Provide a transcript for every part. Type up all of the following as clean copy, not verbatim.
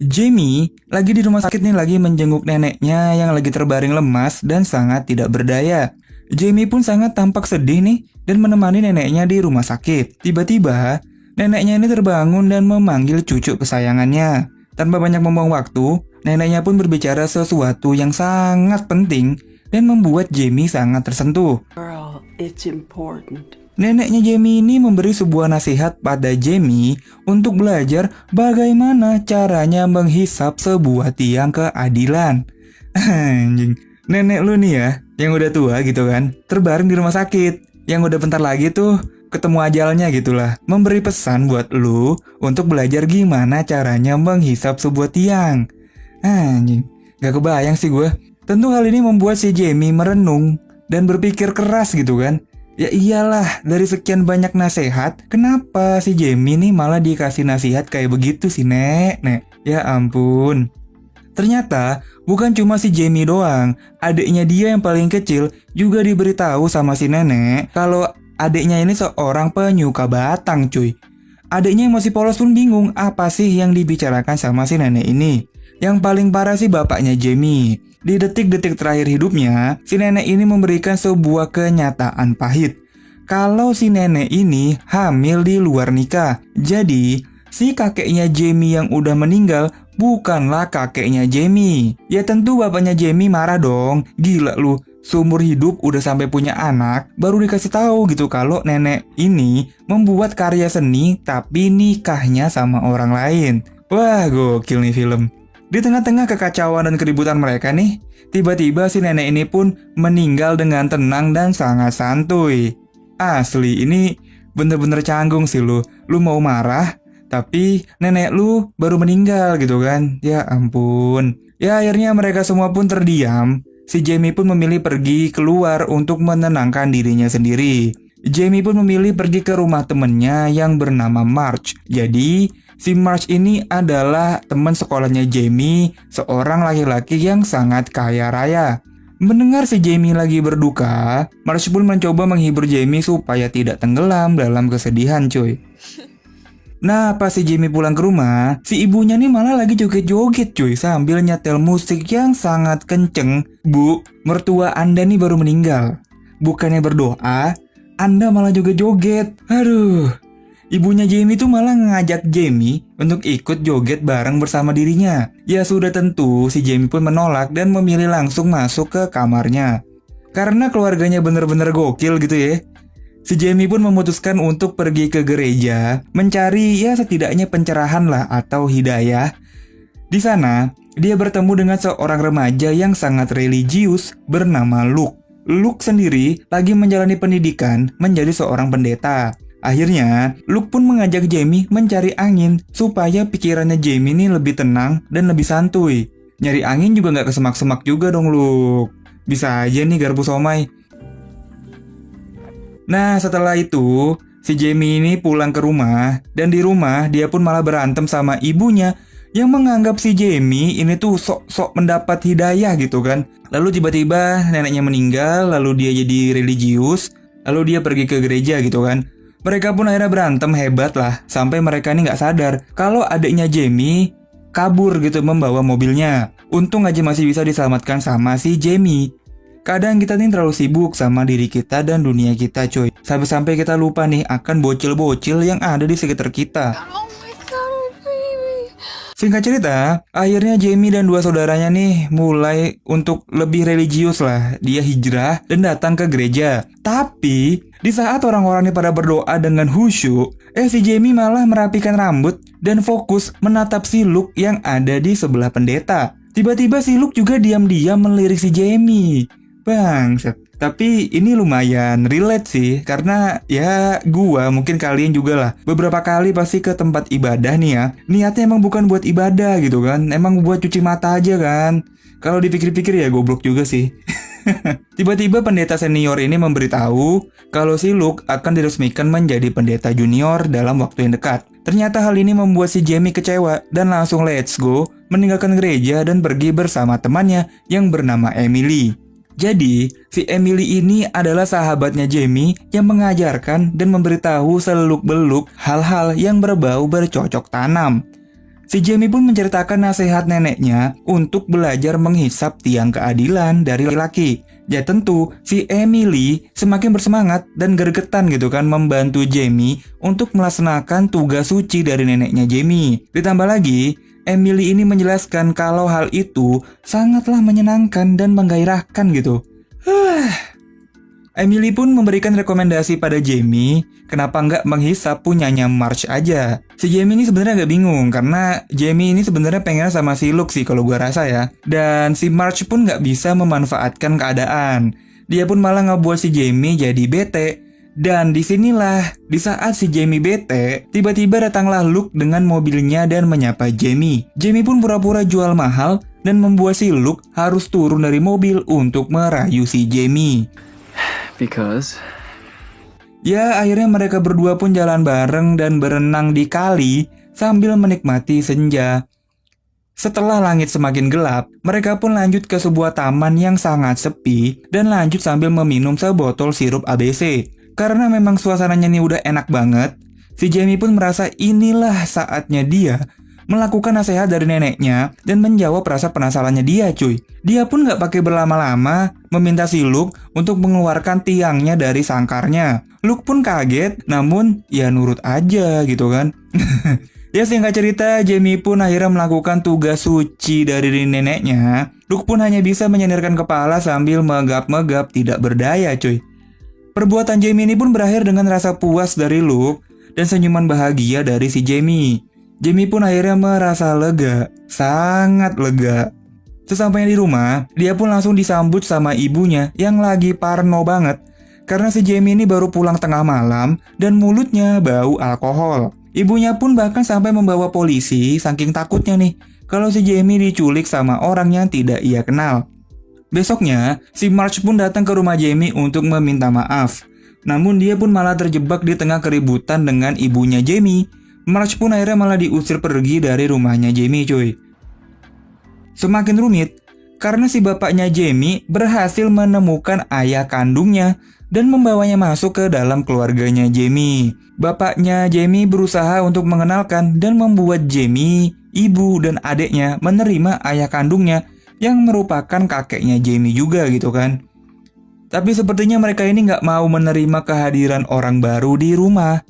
Jamie lagi di rumah sakit nih, lagi menjenguk neneknya yang lagi terbaring lemas dan sangat tidak berdaya. Jamie pun sangat tampak sedih nih dan menemani neneknya di rumah sakit. Tiba-tiba, neneknya ini terbangun dan memanggil cucu kesayangannya. Tanpa banyak membuang waktu, neneknya pun berbicara sesuatu yang sangat penting dan membuat Jamie sangat tersentuh. Girl, it's important. Neneknya Jamie ini memberi sebuah nasihat pada Jamie untuk belajar bagaimana caranya menghisap sebuah tiang keadilan. Anjing, nenek lu nih ya, yang udah tua gitu kan, terbaring di rumah sakit, yang udah bentar lagi tuh ketemu ajalnya gitulah, memberi pesan buat lu untuk belajar gimana caranya menghisap sebuah tiang. Anjing, gak kebayang sih gue. Tentu hal ini membuat si Jamie merenung dan berpikir keras gitu kan. Ya iyalah, dari sekian banyak nasihat, kenapa si Jamie nih malah dikasih nasihat kayak begitu sih, Nek? Ya ampun. Ternyata bukan cuma si Jamie doang, adiknya dia yang paling kecil juga diberitahu sama si nenek kalau adiknya ini seorang penyuka batang, cuy. Adiknya yang masih polos pun bingung apa sih yang dibicarakan sama si nenek ini. Yang paling parah sih bapaknya Jamie. Di detik-detik terakhir hidupnya, si nenek ini memberikan sebuah kenyataan pahit. Kalau si nenek ini hamil di luar nikah. Jadi, si kakeknya Jamie yang udah meninggal bukanlah kakeknya Jamie. Ya tentu bapaknya Jamie marah dong. Gila lu, seumur hidup udah sampai punya anak, baru dikasih tahu gitu kalau nenek ini membuat karya seni tapi nikahnya sama orang lain. Wah, gokil nih film. Di tengah-tengah kekacauan dan keributan mereka nih, tiba-tiba si nenek ini pun meninggal dengan tenang dan sangat santuy. Asli, ini bener-bener canggung sih lu. Lu mau marah, tapi nenek lu baru meninggal gitu kan. Ya ampun. Ya akhirnya mereka semua pun terdiam. Si Jamie pun memilih pergi keluar untuk menenangkan dirinya sendiri. Jamie pun memilih pergi ke rumah temennya yang bernama Marge. Jadi, si Marge ini adalah teman sekolahnya Jamie, seorang laki-laki yang sangat kaya raya. Mendengar si Jamie lagi berduka, Marge pun mencoba menghibur Jamie supaya tidak tenggelam dalam kesedihan, cuy. Nah, pas si Jamie pulang ke rumah, si ibunya nih malah lagi joget-joget cuy sambil nyetel musik yang sangat kenceng. Bu, mertua Anda nih baru meninggal. Bukannya berdoa, Anda malah joget-joget. Aduh. Ibunya Jamie tuh malah ngajak Jamie untuk ikut joget bareng bersama dirinya. Ya sudah tentu, si Jamie pun menolak dan memilih langsung masuk ke kamarnya. Karena keluarganya bener-bener gokil gitu ya. Si Jamie pun memutuskan untuk pergi ke gereja, mencari ya setidaknya pencerahan lah atau hidayah. Di sana, dia bertemu dengan seorang remaja yang sangat religius bernama Luke. Luke sendiri lagi menjalani pendidikan menjadi seorang pendeta. Akhirnya, Luke pun mengajak Jamie mencari angin supaya pikirannya Jamie ini lebih tenang dan lebih santuy. Nyari angin juga gak kesemak-semak juga dong Luke. Bisa aja nih garpu somai. Nah, setelah itu, si Jamie ini pulang ke rumah, dan di rumah dia pun malah berantem sama ibunya yang menganggap si Jamie ini tuh sok-sok mendapat hidayah gitu kan. Lalu tiba-tiba neneknya meninggal, lalu dia jadi religius, lalu dia pergi ke gereja gitu kan. Mereka pun akhirnya berantem hebat lah, sampai mereka ini gak sadar kalau adiknya Jamie kabur gitu membawa mobilnya. Untung aja masih bisa diselamatkan sama si Jamie. Kadang kita nih terlalu sibuk sama diri kita dan dunia kita cuy. Sampai-sampai kita lupa nih akan bocil-bocil yang ada di sekitar kita. Singkat cerita, akhirnya Jamie dan dua saudaranya nih mulai untuk lebih religius lah. Dia hijrah dan datang ke gereja. Tapi, di saat orang-orang ini pada berdoa dengan khusyuk, si Jamie malah merapikan rambut dan fokus menatap si Luke yang ada di sebelah pendeta. Tiba-tiba si Luke juga diam-diam melirik si Jamie. Bangsat. Tapi ini lumayan relate sih, karena ya gua, mungkin kalian juga lah, beberapa kali pasti ke tempat ibadah nih ya, niatnya emang bukan buat ibadah gitu kan, emang buat cuci mata aja kan. Kalau dipikir-pikir ya goblok juga sih. Tiba-tiba pendeta senior ini memberitahu kalau si Luke akan diresmikan menjadi pendeta junior dalam waktu yang dekat. Ternyata hal ini membuat si Jamie kecewa dan langsung let's go meninggalkan gereja dan pergi bersama temannya yang bernama Emily. Jadi, si Emily ini adalah sahabatnya Jamie yang mengajarkan dan memberitahu seluk-beluk hal-hal yang berbau bercocok tanam. Si Jamie pun menceritakan nasihat neneknya untuk belajar menghisap tiang keadilan dari laki-laki. Ya tentu, si Emily semakin bersemangat dan gregetan gitu kan membantu Jamie untuk melaksanakan tugas suci dari neneknya Jamie. Ditambah lagi, Emily ini menjelaskan kalau hal itu sangatlah menyenangkan dan menggairahkan gitu. Emily pun memberikan rekomendasi pada Jamie, kenapa nggak menghisap punyanya Marge aja. Si Jamie ini sebenarnya agak bingung, karena Jamie ini sebenarnya pengen sama si Luke sih kalau gua rasa ya. Dan si Marge pun nggak bisa memanfaatkan keadaan. Dia pun malah ngebuat si Jamie jadi bete. Dan disinilah, di saat si Jamie bete, tiba-tiba datanglah Luke dengan mobilnya dan menyapa Jamie. Jamie pun pura-pura jual mahal dan membuat si Luke harus turun dari mobil untuk merayu si Jamie. Because Ya, akhirnya mereka berdua pun jalan bareng dan berenang di kali sambil menikmati senja. Setelah langit semakin gelap, mereka pun lanjut ke sebuah taman yang sangat sepi dan lanjut sambil meminum sebotol sirup ABC. Karena memang suasananya ini udah enak banget, si Jamie pun merasa inilah saatnya dia melakukan nasihat dari neneknya dan menjawab rasa penasarannya dia cuy. Dia pun gak pakai berlama-lama meminta si Luke untuk mengeluarkan tiangnya dari sangkarnya. Luke pun kaget, namun ya nurut aja gitu kan. Ya singkat cerita, Jamie pun akhirnya melakukan tugas suci dari neneknya. Luke pun hanya bisa menyendirkan kepala sambil megap-megap tidak berdaya cuy. Perbuatan Jamie ini pun berakhir dengan rasa puas dari Luke dan senyuman bahagia dari si Jamie. Jamie pun akhirnya merasa lega, sangat lega. Sesampainya di rumah, dia pun langsung disambut sama ibunya yang lagi parno banget. Karena si Jamie ini baru pulang tengah malam dan mulutnya bau alkohol. Ibunya pun bahkan sampai membawa polisi saking takutnya nih kalau si Jamie diculik sama orang yang tidak ia kenal. Besoknya, si Marge pun datang ke rumah Jamie untuk meminta maaf. Namun dia pun malah terjebak di tengah keributan dengan ibunya Jamie. Marge pun akhirnya malah diusir pergi dari rumahnya Jamie cuy. Semakin rumit, karena si bapaknya Jamie berhasil menemukan ayah kandungnya dan membawanya masuk ke dalam keluarganya Jamie. Bapaknya Jamie berusaha untuk mengenalkan dan membuat Jamie, ibu dan adiknya menerima ayah kandungnya yang merupakan kakeknya Jamie juga gitu kan. Tapi sepertinya mereka ini nggak mau menerima kehadiran orang baru di rumah.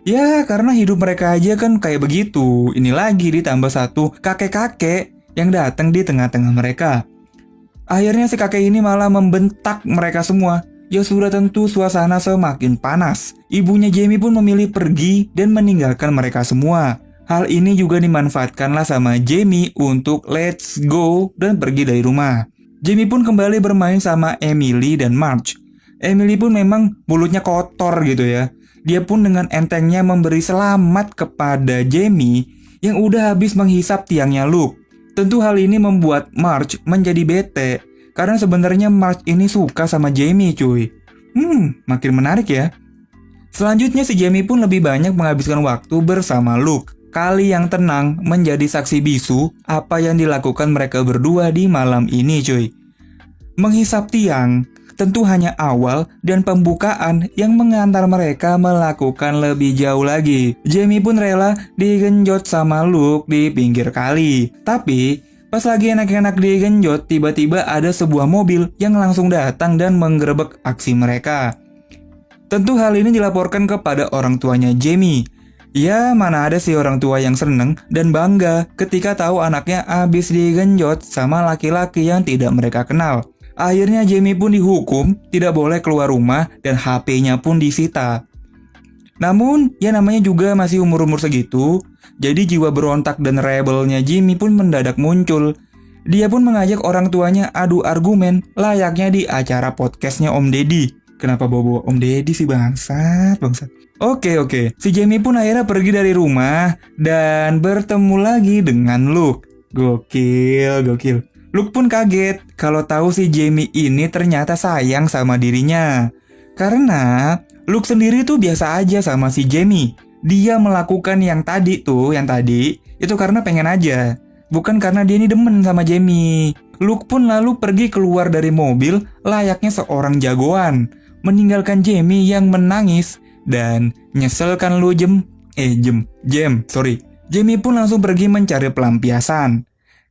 Ya karena hidup mereka aja kan kayak begitu. Ini lagi ditambah satu kakek-kakek yang datang di tengah-tengah mereka. Akhirnya si kakek ini malah membentak mereka semua. Ya sudah tentu suasana semakin panas. Ibunya Jamie pun memilih pergi dan meninggalkan mereka semua. Hal ini juga dimanfaatkanlah sama Jamie untuk let's go dan pergi dari rumah. Jamie pun kembali bermain sama Emily dan Marge. Emily pun memang mulutnya kotor gitu ya. Dia pun dengan entengnya memberi selamat kepada Jamie yang udah habis menghisap tiangnya Luke. Tentu hal ini membuat Marge menjadi bete karena sebenarnya Marge ini suka sama Jamie cuy. Makin menarik ya. Selanjutnya si Jamie pun lebih banyak menghabiskan waktu bersama Luke. Kali yang tenang menjadi saksi bisu apa yang dilakukan mereka berdua di malam ini cuy. Menghisap tiang tentu hanya awal dan pembukaan yang mengantar mereka melakukan lebih jauh lagi. Jamie pun rela digenjot sama Luke di pinggir kali. Tapi pas lagi enak-enak digenjot, tiba-tiba ada sebuah mobil yang langsung datang dan menggerebek aksi mereka. Tentu hal ini dilaporkan kepada orang tuanya Jamie. Ya mana ada sih orang tua yang seneng dan bangga ketika tahu anaknya habis digenjot sama laki-laki yang tidak mereka kenal. Akhirnya Jamie pun dihukum, tidak boleh keluar rumah dan HP-nya pun disita. Namun, ya namanya juga masih umur-umur segitu, jadi jiwa berontak dan rebelnya Jamie pun mendadak muncul. Dia pun mengajak orang tuanya adu argumen layaknya di acara podcastnya Om Deddy. Kenapa bawa Om Deddy sih bangsat. Oke. Si Jamie pun akhirnya pergi dari rumah dan bertemu lagi dengan Luke. Gokil. Luke pun kaget kalau tahu si Jamie ini ternyata sayang sama dirinya. Karena Luke sendiri tuh biasa aja sama si Jamie. Dia melakukan yang tadi itu karena pengen aja. Bukan karena dia ini demen sama Jamie. Luke pun lalu pergi keluar dari mobil layaknya seorang jagoan. Meninggalkan Jamie yang menangis dan nyesel kan lu Jem. Jamie pun langsung pergi mencari pelampiasan.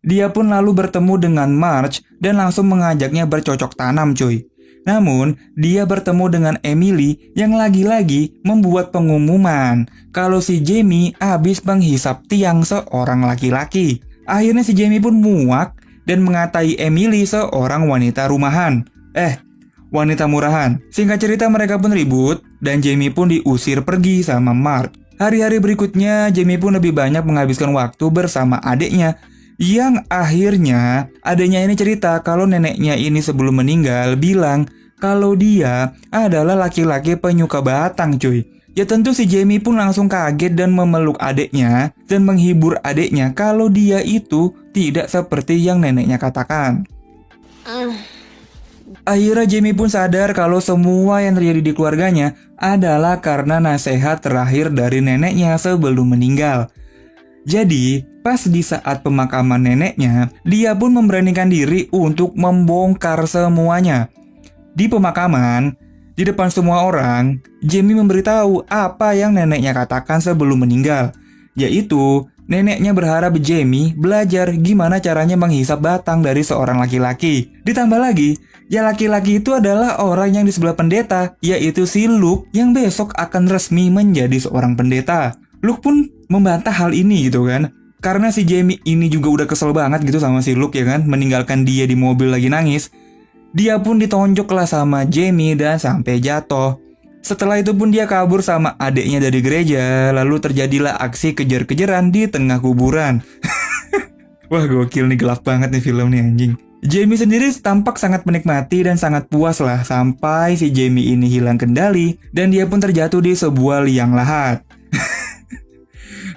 Dia pun lalu bertemu dengan Marge dan langsung mengajaknya bercocok tanam cuy. Namun, dia bertemu dengan Emily yang lagi-lagi membuat pengumuman kalau si Jamie habis menghisap tiang seorang laki-laki. Akhirnya si Jamie pun muak dan mengatai Emily seorang wanita rumahan. Wanita murahan. Singkat cerita mereka pun ribut dan Jamie pun diusir pergi sama Mark. Hari-hari berikutnya Jamie pun lebih banyak menghabiskan waktu bersama adiknya. Yang akhirnya adiknya ini cerita kalau neneknya ini sebelum meninggal bilang kalau dia adalah laki-laki penyuka batang cuy. Ya tentu si Jamie pun langsung kaget dan memeluk adiknya dan menghibur adiknya kalau dia itu tidak seperti yang neneknya katakan. Akhirnya Jamie pun sadar kalau semua yang terjadi di keluarganya adalah karena nasihat terakhir dari neneknya sebelum meninggal. Jadi, pas di saat pemakaman neneknya, dia pun memberanikan diri untuk membongkar semuanya. Di pemakaman, di depan semua orang, Jamie memberitahu apa yang neneknya katakan sebelum meninggal, yaitu neneknya berharap Jamie belajar gimana caranya menghisap batang dari seorang laki-laki. Ditambah lagi, ya laki-laki itu adalah orang yang di sebelah pendeta, yaitu si Luke yang besok akan resmi menjadi seorang pendeta. Luke pun membantah hal ini gitu kan. Karena si Jamie ini juga udah kesel banget gitu sama si Luke ya kan, meninggalkan dia di mobil lagi nangis. Dia pun ditonjok lah sama Jamie dan sampai jatuh. Setelah itu pun dia kabur sama adiknya dari gereja. Lalu terjadilah aksi kejar-kejaran di tengah kuburan. Wah gokil nih, gelap banget nih film nih anjing. Jamie sendiri tampak sangat menikmati dan sangat puas lah sampai si Jamie ini hilang kendali dan dia pun terjatuh di sebuah liang lahat.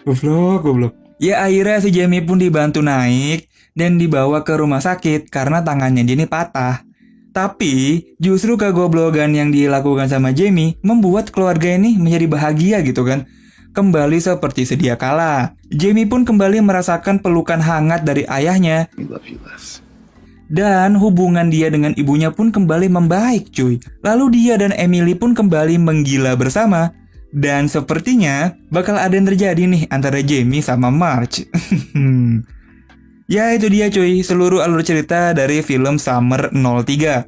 Goblok. Ya akhirnya si Jamie pun dibantu naik dan dibawa ke rumah sakit karena tangannya dia ini patah. Tapi justru kegoblogan yang dilakukan sama Jamie membuat keluarga ini menjadi bahagia gitu kan. Kembali seperti sedia kala. Jamie pun kembali merasakan pelukan hangat dari ayahnya. Dan hubungan dia dengan ibunya pun kembali membaik cuy. Lalu dia dan Emily pun kembali menggila bersama. Dan sepertinya bakal ada yang terjadi nih antara Jamie sama Marge. Ya itu dia cuy, seluruh alur cerita dari film Summer 03.